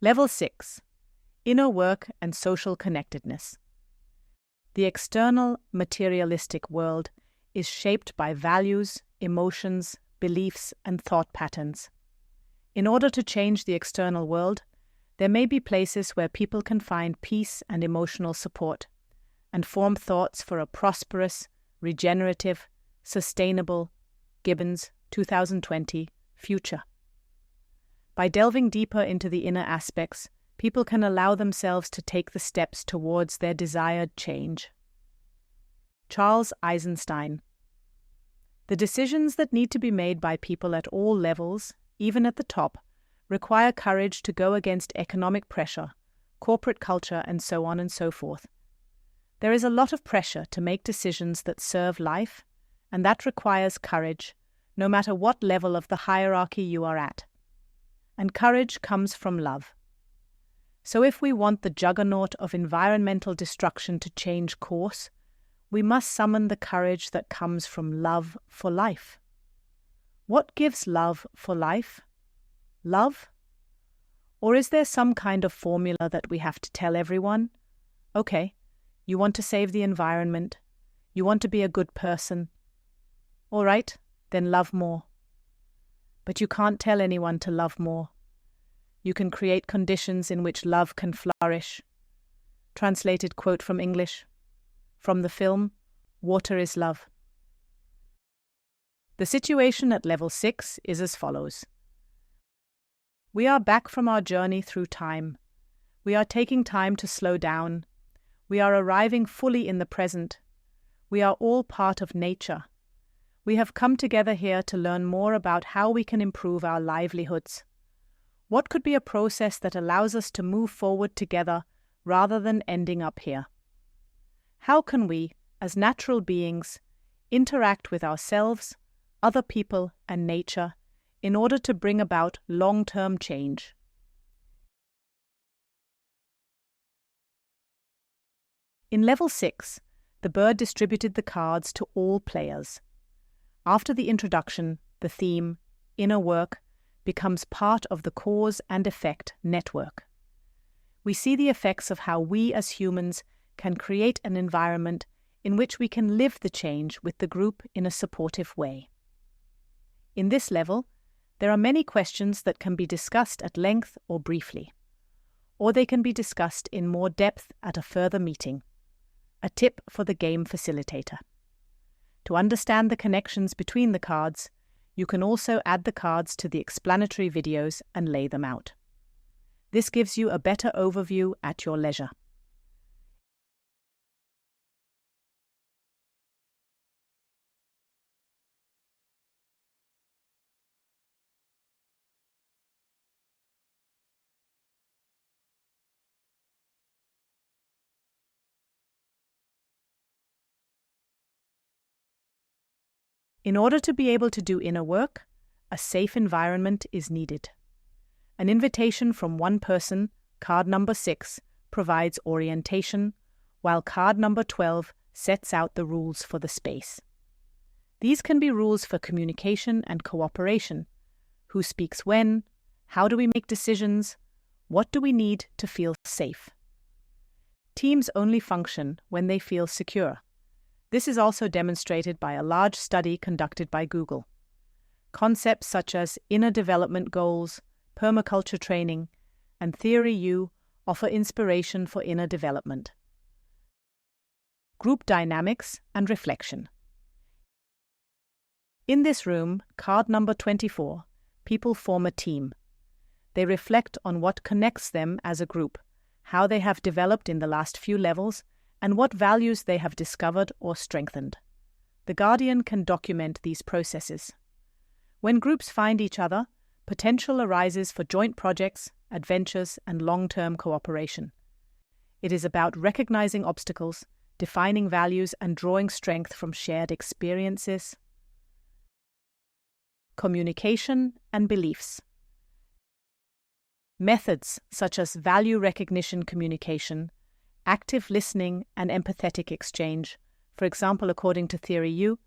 Level 6. Inner work and social connectedness. The external, materialistic world is shaped by values, emotions, beliefs, and thought patterns. In order to change the external world, there may be places where people can find peace and emotional support, and form thoughts for a prosperous, regenerative, sustainable, Gibbons, 2020, future. By delving deeper into the inner aspects, people can allow themselves to take the steps towards their desired change. Charles Eisenstein. The decisions that need to be made by people at all levels, even at the top, require courage to go against economic pressure, corporate culture, and so on and so forth. There is a lot of pressure to make decisions that serve life, and that requires courage, no matter what level of the hierarchy you are at. And courage comes from love. So if we want the juggernaut of environmental destruction to change course, we must summon the courage that comes from love for life. What gives love for life? Love? Or is there some kind of formula that we have to tell everyone? Okay, you want to save the environment. You want to be a good person. All right, then love more. But you can't tell anyone to love more. You can create conditions in which love can flourish. Translated quote from English. From the film, Water is Love. The situation at level 6 is as follows. We are back from our journey through time. We are taking time to slow down. We are arriving fully in the present. We are all part of nature. We have come together here to learn more about how we can improve our livelihoods. What could be a process that allows us to move forward together rather than ending up here? How can we, as natural beings, interact with ourselves, other people, and nature in order to bring about long-term change? In level 6, the bird distributed the cards to all players. After the introduction, the theme, inner work, becomes part of the cause and effect network. We see the effects of how we as humans can create an environment in which we can live the change with the group in a supportive way. In this level, there are many questions that can be discussed at length or briefly, or they can be discussed in more depth at a further meeting. A tip for the game facilitator. To understand the connections between the cards, you can also add the cards to the explanatory videos and lay them out. This gives you a better overview at your leisure. In order to be able to do inner work, a safe environment is needed. An invitation from one person, card number 6, provides orientation, while card number 12 sets out the rules for the space. These can be rules for communication and cooperation. Who speaks when? How do we make decisions? What do we need to feel safe? Teams only function when they feel secure. This is also demonstrated by a large study conducted by Google. Concepts such as inner development goals, permaculture training, and Theory U offer inspiration for inner development. Group dynamics and reflection. In this room, card number 24, people form a team. They reflect on what connects them as a group, how they have developed in the last few levels, and what values they have discovered or strengthened. The Guardian can document these processes. When groups find each other, potential arises for joint projects, adventures, and long-term cooperation. It is about recognizing obstacles, defining values, and drawing strength from shared experiences. Communication and beliefs. Methods such as value recognition communication, active listening, and empathetic exchange, for example according to Theory U,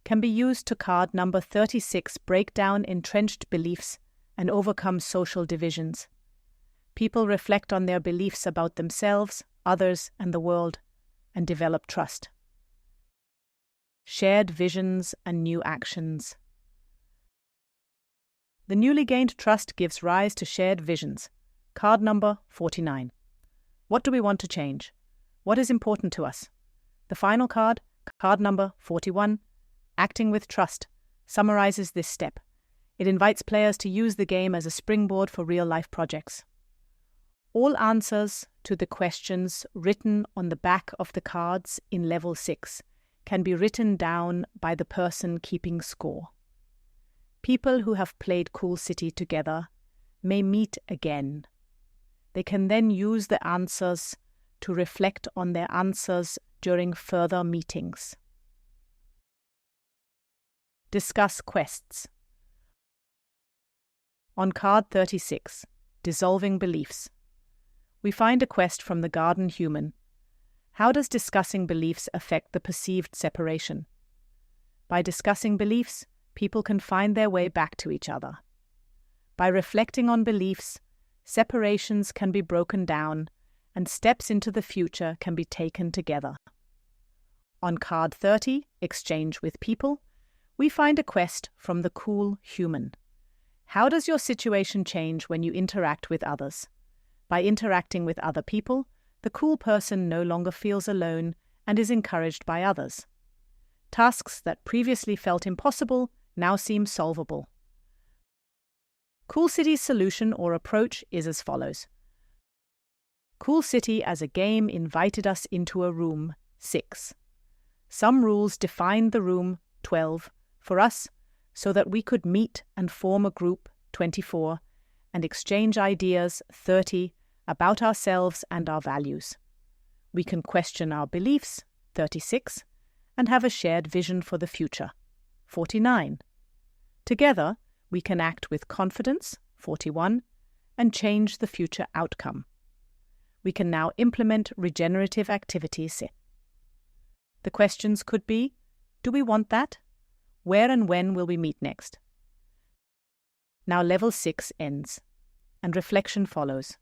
can be used to card number 36 break down entrenched beliefs and overcome social divisions. People reflect on their beliefs about themselves, others, and the world, and develop trust. Shared visions and new actions. The newly gained trust gives rise to shared visions. Card number 49. What do we want to change? What is important to us? The final card, card number 41, Acting with Trust, summarizes this step. It invites players to use the game as a springboard for real-life projects. All answers to the questions written on the back of the cards in Level 6 can be written down by the person keeping score. People who have played Cool City together may meet again. They can then use the answers to reflect on their answers during further meetings. Discuss quests. On card 36, Dissolving Beliefs, we find a quest from the Garden Human. How does discussing beliefs affect the perceived separation? By discussing beliefs, people can find their way back to each other. By reflecting on beliefs, separations can be broken down and steps into the future can be taken together. On card 30, Exchange with People, we find a quest from the Cool Human. How does your situation change when you interact with others? By interacting with other people, the cool person no longer feels alone and is encouraged by others. Tasks that previously felt impossible now seem solvable. Cool City's solution or approach is as follows. Cool City as a game invited us into a room, 6. Some rules defined the room, 12, for us, so that we could meet and form a group, 24, and exchange ideas, 30, about ourselves and our values. We can question our beliefs, 36, and have a shared vision for the future, 49. Together, we can act with confidence, 41, and change the future outcome. We can now implement regenerative activities. The questions could be, do we want that? Where and when will we meet next? Now Level 6 ends, and reflection follows.